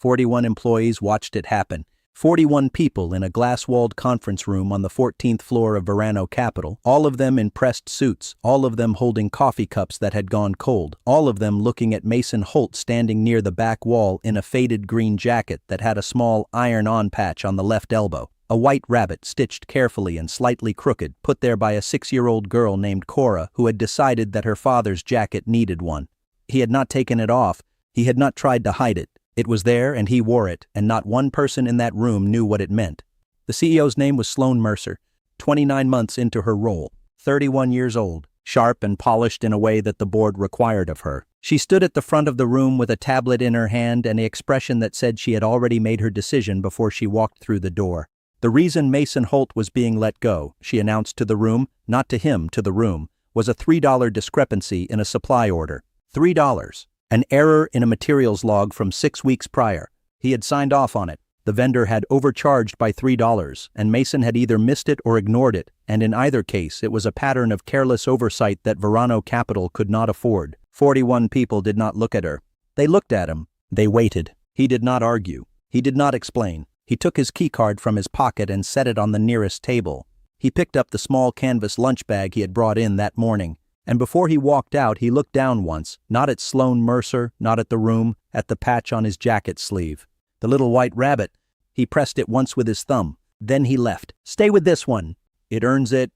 41 employees watched it happen. 41 people in a glass-walled conference room on the 14th floor of Verano Capital, all of them in pressed suits, all of them holding coffee cups that had gone cold, all of them looking at Mason Holt standing near the back wall in a faded green jacket that had a small iron-on patch on the left elbow. A white rabbit stitched carefully and slightly crooked, put there by a 6-year-old girl named Cora who had decided that her father's jacket needed one. He had not taken it off, he had not tried to hide it. It was there and he wore it, and not one person in that room knew what it meant. The CEO's name was Sloan Mercer, 29 months into her role, 31 years old, sharp and polished in a way that the board required of her. She stood at the front of the room with a tablet in her hand and an expression that said she had already made her decision before she walked through the door. The reason Mason Holt was being let go, she announced to the room, not to him, to the room, was a $3 discrepancy in a supply order. $3. An error in a materials log from 6 weeks prior. He had signed off on it. The vendor had overcharged by $3, and Mason had either missed it or ignored it, and in either case it was a pattern of careless oversight that Verano Capital could not afford. 41 people did not look at her. They looked at him. They waited. He did not argue. He did not explain. He took his keycard from his pocket and set it on the nearest table. He picked up the small canvas lunch bag he had brought in that morning. And before he walked out, he looked down once, not at Sloan Mercer, not at the room, at the patch on his jacket sleeve. The little white rabbit. He pressed it once with his thumb. Then he left. "Stay with this one. It earns it."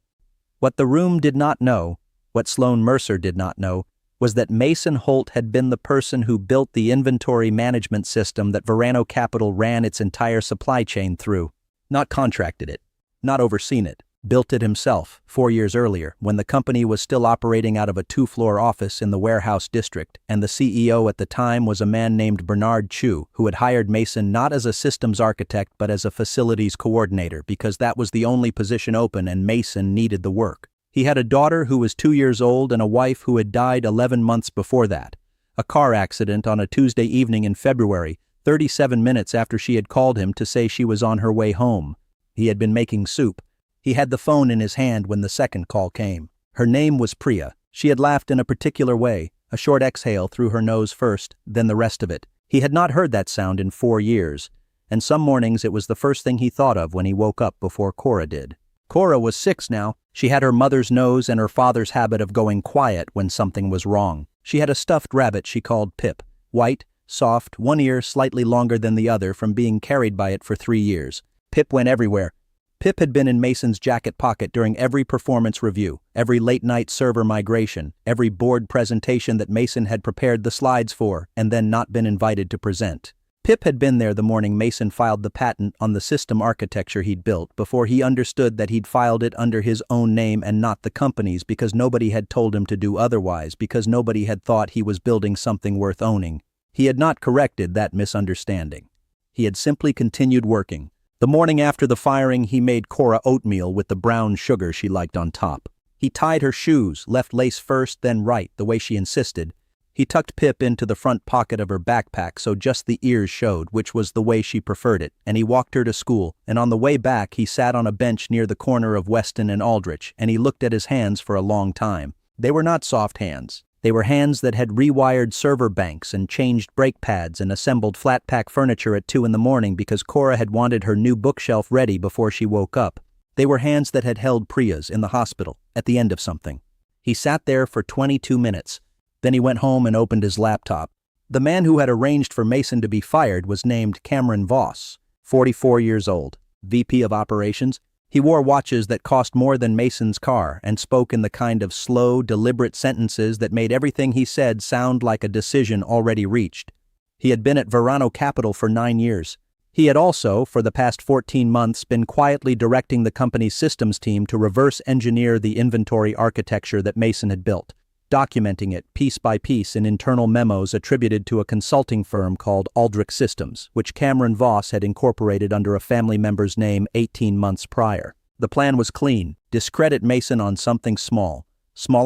What the room did not know, what Sloan Mercer did not know, was that Mason Holt had been the person who built the inventory management system that Verano Capital ran its entire supply chain through. Not contracted it, not overseen it. Built it himself 4 years earlier when the company was still operating out of a 2-floor office in the warehouse district, and the CEO at the time was a man named Bernard Chu, who had hired Mason not as a systems architect but as a facilities coordinator because that was the only position open and Mason needed the work. He had a daughter who was 2 years old and a wife who had died 11 months before that. A car accident on a Tuesday evening in February, 37 minutes after she had called him to say she was on her way home. He had been making soup. He had the phone in his hand when the second call came. Her name was Priya. She had laughed in a particular way, a short exhale through her nose first, then the rest of it. He had not heard that sound in 4 years, and some mornings it was the first thing he thought of when he woke up before Cora did. Cora was 6 now. She had her mother's nose and her father's habit of going quiet when something was wrong. She had a stuffed rabbit she called Pip, white, soft, one ear slightly longer than the other from being carried by it for 3 years. Pip went everywhere. Pip had been in Mason's jacket pocket during every performance review, every late-night server migration, every board presentation that Mason had prepared the slides for and then not been invited to present. Pip had been there the morning Mason filed the patent on the system architecture he'd built before he understood that he'd filed it under his own name and not the company's because nobody had told him to do otherwise, because nobody had thought he was building something worth owning. He had not corrected that misunderstanding. He had simply continued working. The morning after the firing, he made Cora oatmeal with the brown sugar she liked on top. He tied her shoes, left lace first, then right, the way she insisted. He tucked Pip into the front pocket of her backpack so just the ears showed, which was the way she preferred it, and he walked her to school, and on the way back he sat on a bench near the corner of Weston and Aldrich, and he looked at his hands for a long time. They were not soft hands. They were hands that had rewired server banks and changed brake pads and assembled flat-pack furniture at 2 in the morning because Cora had wanted her new bookshelf ready before she woke up. They were hands that had held Priya's in the hospital, at the end of something. He sat there for 22 minutes. Then he went home and opened his laptop. The man who had arranged for Mason to be fired was named Cameron Voss, 44 years old, VP of Operations. He wore watches that cost more than Mason's car and spoke in the kind of slow, deliberate sentences that made everything he said sound like a decision already reached. He had been at Verano Capital for 9 years. He had also, for the past 14 months, been quietly directing the company's systems team to reverse engineer the inventory architecture that Mason had built, documenting it piece by piece in internal memos attributed to a consulting firm called Aldrich Systems, which Cameron Voss had incorporated under a family member's name 18 months prior. The plan was clean: discredit Mason on something small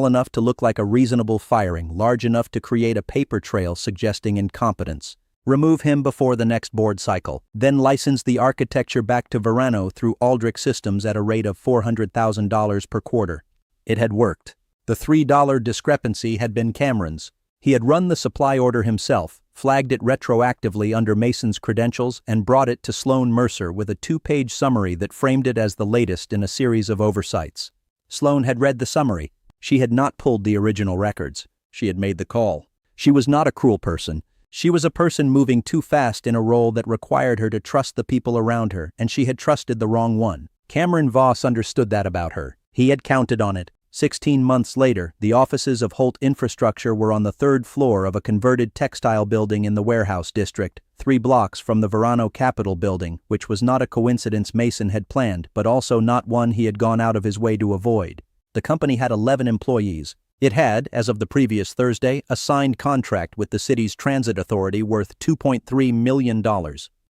enough to look like a reasonable firing, large enough to create a paper trail suggesting incompetence. Remove him before the next board cycle, then license the architecture back to Verano through Aldrich Systems at a rate of $400,000 per quarter. It had worked. The $3 discrepancy had been Cameron's. He had run the supply order himself, flagged it retroactively under Mason's credentials, and brought it to Sloan Mercer with a 2-page summary that framed it as the latest in a series of oversights. Sloan had read the summary. She had not pulled the original records. She had made the call. She was not a cruel person. She was a person moving too fast in a role that required her to trust the people around her, and she had trusted the wrong one. Cameron Voss understood that about her. He had counted on it. 16 months later, the offices of Holt Infrastructure were on the 3rd floor of a converted textile building in the warehouse district, 3 blocks from the Verano Capitol building, which was not a coincidence Mason had planned, but also not one he had gone out of his way to avoid. The company had 11 employees. It had, as of the previous Thursday, a signed contract with the city's transit authority worth $2.3 million.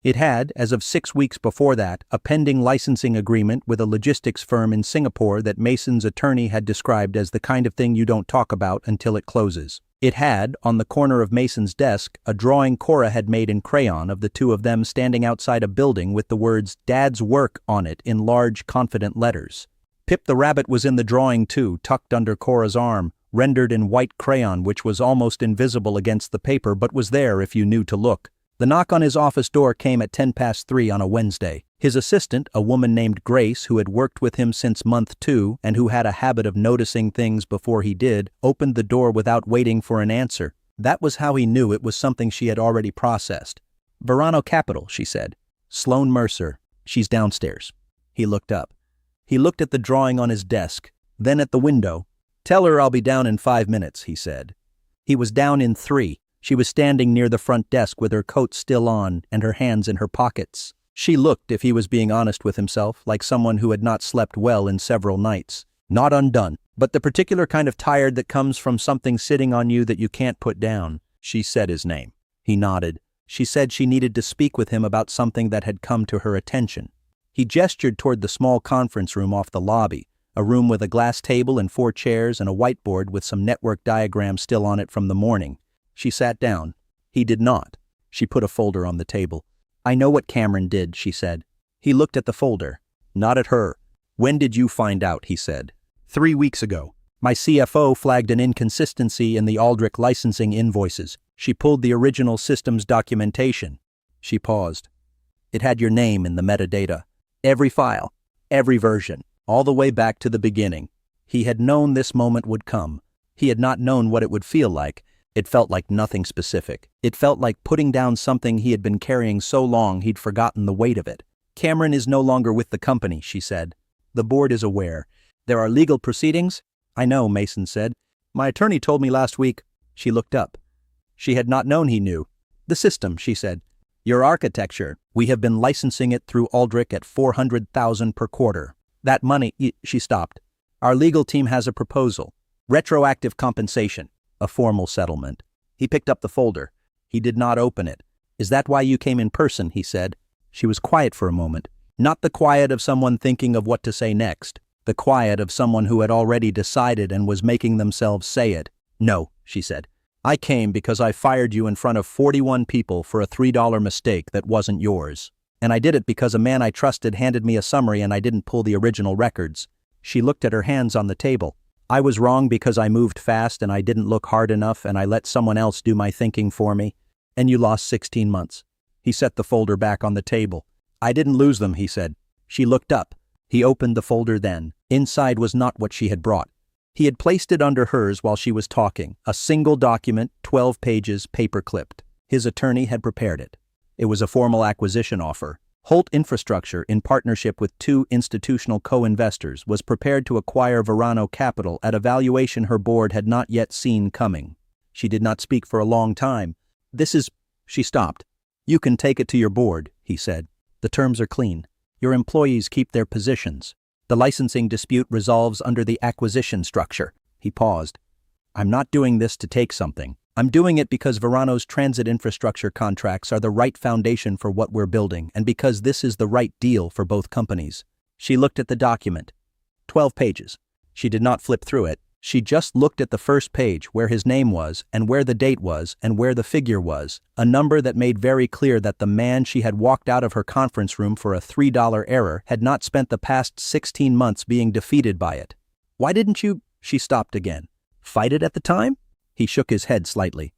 It had, as of 6 weeks before that, a pending licensing agreement with a logistics firm in Singapore that Mason's attorney had described as the kind of thing you don't talk about until it closes. It had, on the corner of Mason's desk, a drawing Cora had made in crayon of the two of them standing outside a building with the words "Dad's Work" on it in large, confident letters. Pip the rabbit was in the drawing too, tucked under Cora's arm, rendered in white crayon which was almost invisible against the paper but was there if you knew to look. The knock on his office door came at 3:10 on a Wednesday. His assistant, a woman named Grace who had worked with him since month 2 and who had a habit of noticing things before he did, opened the door without waiting for an answer. That was how he knew it was something she had already processed. "Verano Capitol," she said. "Sloan Mercer. She's downstairs." He looked up. He looked at the drawing on his desk, then at the window. "Tell her I'll be down in 5 minutes," he said. He was down in 3. She was standing near the front desk with her coat still on and her hands in her pockets. She looked, if he was being honest with himself, like someone who had not slept well in several nights. Not undone, but the particular kind of tired that comes from something sitting on you that you can't put down. She said his name. He nodded. She said she needed to speak with him about something that had come to her attention. He gestured toward the small conference room off the lobby, a room with a glass table and 4 chairs and a whiteboard with some network diagrams still on it from the morning. She sat down. He did not. She put a folder on the table. "I know what Cameron did," she said. He looked at the folder. Not at her. "When did you find out?" he said. 3 weeks ago. My CFO flagged an inconsistency in the Aldrich licensing invoices. She pulled the original systems documentation." She paused. "It had your name in the metadata. Every file. Every version. All the way back to the beginning." He had known this moment would come. He had not known what it would feel like. It felt like nothing specific. It felt like putting down something he had been carrying so long he'd forgotten the weight of it. "Cameron is no longer with the company," she said. "The board is aware. There are legal proceedings?" "I know," Mason said. "My attorney told me last week." She looked up. She had not known he knew. "The system," she said. "Your architecture. We have been licensing it through Aldrich at $400,000 per quarter. That money—" She stopped. "Our legal team has a proposal. Retroactive compensation. A formal settlement." He picked up the folder. He did not open it. "Is that why you came in person?" he said. She was quiet for a moment. Not the quiet of someone thinking of what to say next. The quiet of someone who had already decided and was making themselves say it. "No," she said. "I came because I fired you in front of 41 people for a $3 mistake that wasn't yours. And I did it because a man I trusted handed me a summary and I didn't pull the original records." She looked at her hands on the table. "I was wrong because I moved fast and I didn't look hard enough and I let someone else do my thinking for me. And you lost 16 months. He set the folder back on the table. "I didn't lose them," he said. She looked up. He opened the folder then. Inside was not what she had brought. He had placed it under hers while she was talking, a single document, 12 pages, paper-clipped. His attorney had prepared it. It was a formal acquisition offer. Holt Infrastructure, in partnership with 2 institutional co-investors, was prepared to acquire Verano Capitol at a valuation her board had not yet seen coming. She did not speak for a long time. "This is—" She stopped. "You can take it to your board," he said. "The terms are clean. Your employees keep their positions. The licensing dispute resolves under the acquisition structure." He paused. "I'm not doing this to take something. I'm doing it because Verano's transit infrastructure contracts are the right foundation for what we're building and because this is the right deal for both companies." She looked at the document. 12 pages. She did not flip through it. She just looked at the first page where his name was and where the date was and where the figure was, a number that made very clear that the man she had walked out of her conference room for a $3 error had not spent the past 16 months being defeated by it. "Why didn't you—" She stopped again. "Fight it at the time?" He shook his head slightly.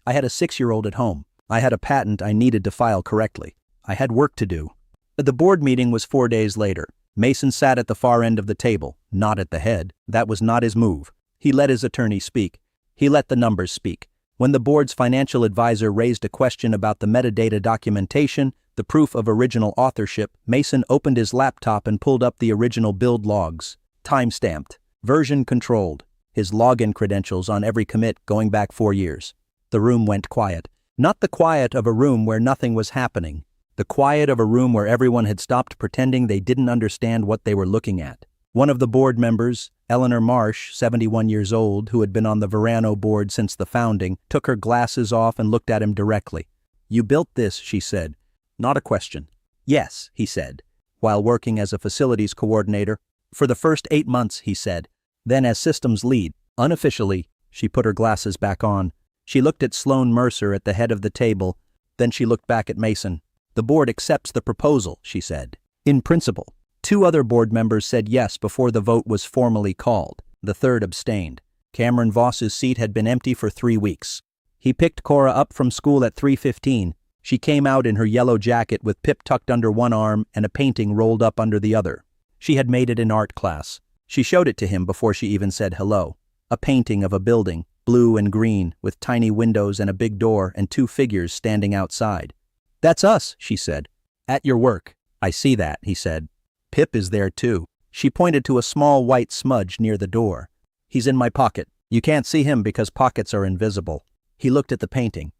"I had a 6-year-old at home. I had a patent I needed to file correctly. I had work to do. The board meeting was 4 days later. Mason sat at the far end of the table, not at the head. That was not his move. He let his attorney speak. He let the numbers speak. When the board's financial advisor raised a question about the metadata documentation, the proof of original authorship, Mason opened his laptop and pulled up the original build logs. Time-stamped. Version controlled. His login credentials on every commit going back 4 years. The room went quiet. Not the quiet of a room where nothing was happening. The quiet of a room where everyone had stopped pretending they didn't understand what they were looking at. One of the board members, Eleanor Marsh, 71 years old, who had been on the Verano board since the founding, took her glasses off and looked at him directly. "You built this," she said. Not a question. "Yes," he said, while working as a facilities coordinator. "For the first 8 months," he said. "Then as systems lead." Unofficially, she put her glasses back on. She looked at Sloan Mercer at the head of the table. Then she looked back at Mason. "The board accepts the proposal," she said. "In principle." 2 other board members said yes before the vote was formally called. The third abstained. Cameron Voss's seat had been empty for 3 weeks. He picked Cora up from school at 3:15. She came out in her yellow jacket with Pip tucked under one arm and a painting rolled up under the other. She had made it in art class. She showed it to him before she even said hello. A painting of a building, blue and green, with tiny windows and a big door and 2 figures standing outside. "That's us," she said. "At your work." "I see that," he said. "Pip is there too." She pointed to a small white smudge near the door. "He's in my pocket. You can't see him because pockets are invisible." He looked at the painting.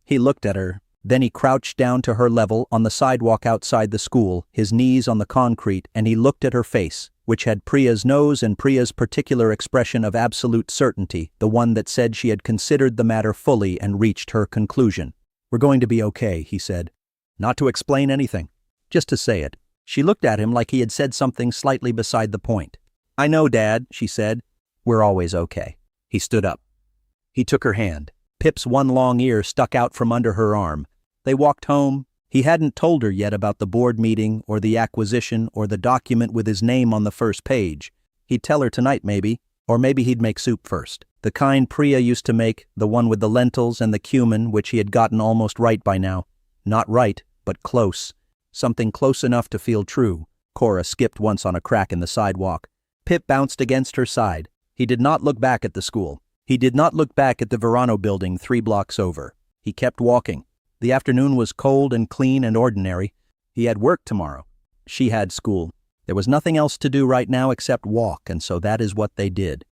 He looked at her. Then he crouched down to her level on the sidewalk outside the school, his knees on the concrete, and he looked at her face, which had Priya's nose and Priya's particular expression of absolute certainty, the one that said she had considered the matter fully and reached her conclusion. "We're going to be okay," he said. Not to explain anything, just to say it. She looked at him like he had said something slightly beside the point. "I know, Dad," she said. "We're always okay." He stood up. He took her hand. Pip's one long ear stuck out from under her arm. They walked home. He hadn't told her yet about the board meeting or the acquisition or the document with his name on the first page. He'd tell her tonight maybe, or maybe he'd make soup first. The kind Priya used to make, the one with the lentils and the cumin, which he had gotten almost right by now. Not right, but close. Something close enough to feel true. Cora skipped once on a crack in the sidewalk. Pip bounced against her side. He did not look back at the school. He did not look back at the Verano building 3 blocks over. He kept walking. The afternoon was cold and clean and ordinary. He had work tomorrow. She had school. There was nothing else to do right now except walk, and so that is what they did.